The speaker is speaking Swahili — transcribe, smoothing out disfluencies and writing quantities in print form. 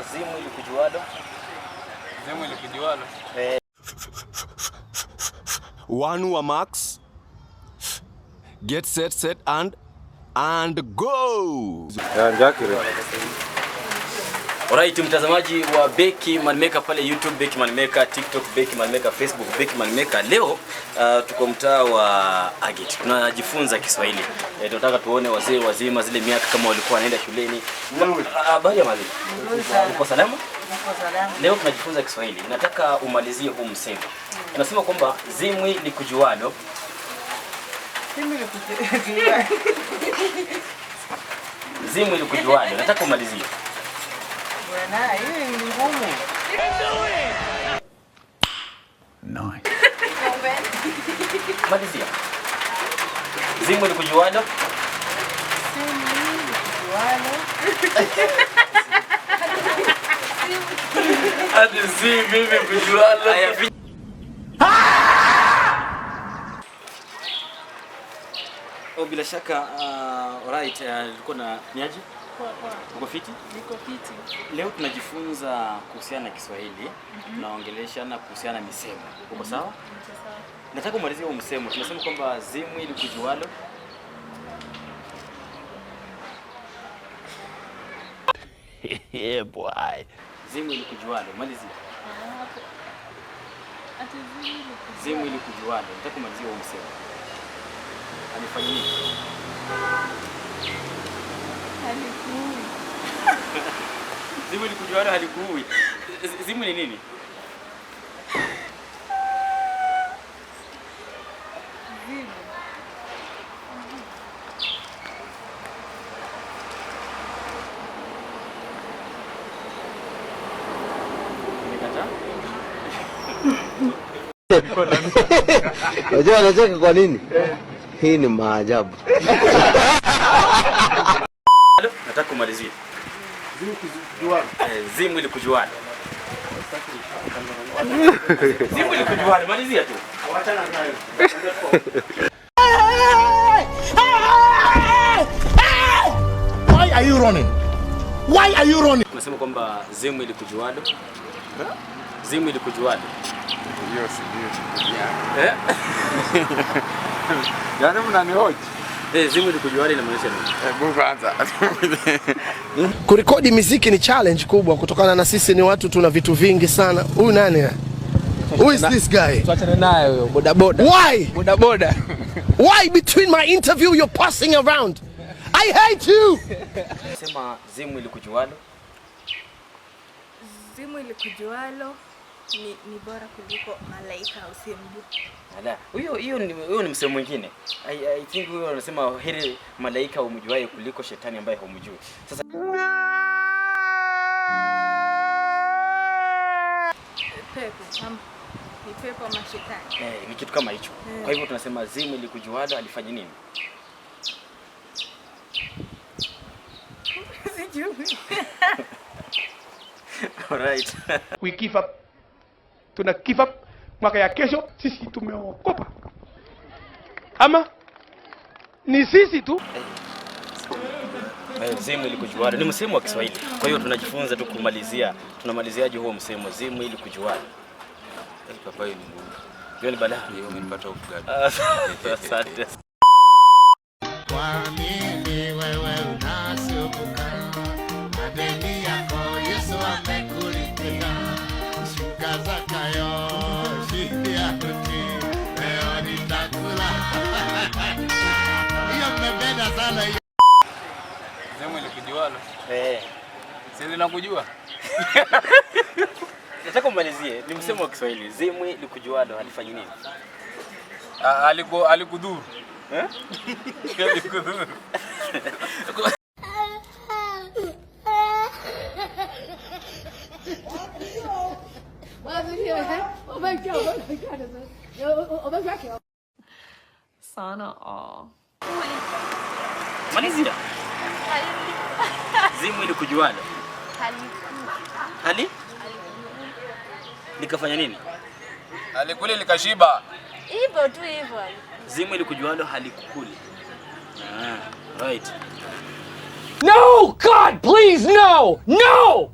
Zimu ilikujualo. Zimu ilikujualo. One wa max. Get set and go. Alright, mtazamaji wa Becky Manmaker pale YouTube, Becky Manmaker, TikTok, Becky Manmaker, Facebook, Becky Manmaker. Leo tuko mtaa wa Agit. Tunajifunza Kiswahili. Tunataka tuone wazee wazima zile miaka kama walikuwa wanaenda shuleni. Habari ya mali. Uko salama? Uko salama. Leo tunajifunza Kiswahili. Nataka umalizie huu msemo. Tunasema kwamba zimu ilikujualo. Zimu ilikujualo. Zimu ilikujualo. Nataka umalizie. Bwana, hii ni ngumu. Nice. Malizia. Zimu ilikujualo. Zimu ilikujualo. Hadi zimu ilikujualo. Bila shaka alright, nilikuwa na niaje? Uko fiti? Niko fiti. Leo tunajifunza kuhusiana na Kiswahili. Tunaongeleshana kuhusiana na misemo. Uko sawa? Sawa. Nataka umalizie huo msemo. Tunasema kwamba zimu ilikujualo. Yeah boy. Zimu ilikujualo. Malizia. Ati Zimu ilikujualo. Nataka umalizie huo msemo. Alifanya nini? halikuwi. Zimu ilikujualo halikuwi. Zimu ni nini? Zimu. Umekataa? Unajua anacheka kwa nini? Hii ni maajabu. Nataka kumalizia. Zimu ilikujualo. Zimu ilikujualo. Zimu ilikujualo. Malizia tu. Achana nayo. Why are you running? Why are you running? Tunasema kwamba zimu ilikujualo. Zimu ilikujualo. Hiyo si Eh? Yaani mnanihoji. Zimu ilikujualo inamaanisha nini? Hebu kwanza. Kurekodi muziki ni challenge kubwa kutokana na sisi ni watu tuna vitu vingi sana. Huyu nani? Who is this guy? Tuachane naye huyo boda boda. Why? Boda boda. Why between my interview you're passing around? I hate you. Sema zimu ilikujualo. Zimu ilikujualo ni bora kuliko malaika usimjua. Ala, huyo ni msemo mwingine. I think huyo anasema heri malaika umjuaye kuliko shetani ambaye humjui. Sasa Pepo. Ni pepo ama shetani. ni kitu kama hicho. Kwa hivyo tunasema zimu ilikujualo alifanya nini? Sijui. Alright. We give up. Tuna give up. Mwaka ya kesho sisi tumeokopa. Ama ni sisi tu. Zimu ilikujualo ni msemo wa Kiswahili. Kwa hiyo tunajifunza tu kumalizia. Tunamaliziaje huo msemo zimu ilikujualo? Papa hiyo ni ngumu. Hiyo ni balaa. Hiyo umenipata huko gani? Asante. Kwa nini wewe unasumbuka? Madeni yako Yesu amekulipia. Shuka zakayo, shikia kuti, leo nitakula. Hiyo mmependa sana hiyo. Zimu ilikujualo. Sisi nakujua. Nataka umalizie. Ni msemo wa Kiswahili. Zimu ilikujualo alifanya nini? Alikudhuru. Alikudhuru. Sana Malizia. Zimu ilikujualo. Hali? Nikafanya nini? Alikuli likashiba. hivyo tu hivyo. Zimu ilikujualo halikukuli. Right. No, God, please, no! No!